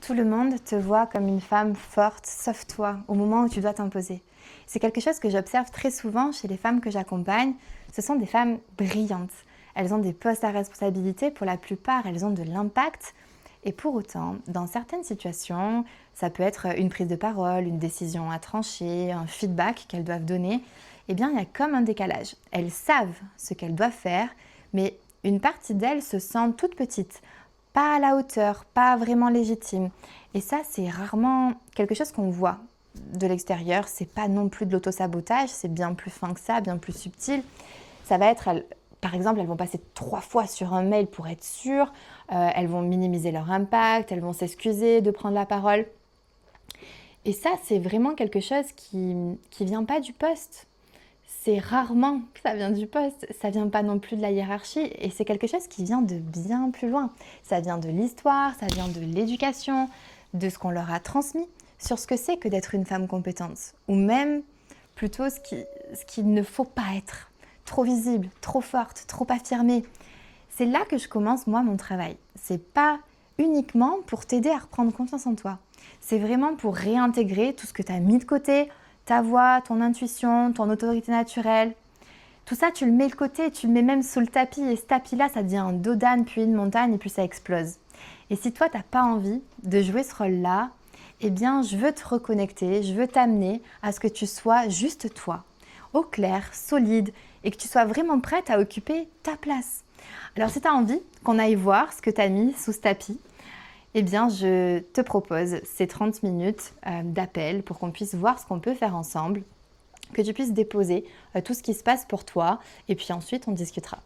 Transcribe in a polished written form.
Tout le monde te voit comme une femme forte, sauf toi, au moment où tu dois t'imposer. C'est quelque chose que j'observe très souvent chez les femmes que j'accompagne. Ce sont des femmes brillantes. Elles ont des postes à responsabilité, pour la plupart, elles ont de l'impact. Et pour autant, dans certaines situations, ça peut être une prise de parole, une décision à trancher, un feedback qu'elles doivent donner, eh bien, il y a comme un décalage. Elles savent ce qu'elles doivent faire, mais une partie d'elles se sent toute petite, pas à la hauteur, pas vraiment légitime. Et ça, c'est rarement quelque chose qu'on voit de l'extérieur. C'est pas non plus de l'autosabotage, c'est bien plus fin que ça, bien plus subtil. Ça va être, par exemple, elles vont passer 3 fois sur un mail pour être sûres, elles vont minimiser leur impact, elles vont s'excuser de prendre la parole. Et ça, c'est vraiment quelque chose qui vient pas du poste. C'est rarement que ça vient du poste, ça vient pas non plus de la hiérarchie et c'est quelque chose qui vient de bien plus loin. Ça vient de l'histoire, ça vient de l'éducation, de ce qu'on leur a transmis sur ce que c'est que d'être une femme compétente ou même plutôt ce qu'il ne faut pas être. Trop visible, trop forte, trop affirmée. C'est là que je commence moi mon travail. C'est pas uniquement pour t'aider à reprendre confiance en toi. C'est vraiment pour réintégrer tout ce que tu as mis de côté, ta voix, ton intuition, ton autorité naturelle. Tout ça, tu le mets de côté, tu le mets même sous le tapis et ce tapis-là, ça devient un dos d'âne puis une montagne et puis ça explose. Et si toi, tu n'as pas envie de jouer ce rôle-là, eh bien, je veux te reconnecter, je veux t'amener à ce que tu sois juste toi, au clair, solide et que tu sois vraiment prête à occuper ta place. Alors, si tu as envie qu'on aille voir ce que tu as mis sous ce tapis, eh bien, je te propose ces 30 minutes d'appel pour qu'on puisse voir ce qu'on peut faire ensemble, que tu puisses déposer tout ce qui se passe pour toi et puis ensuite on discutera.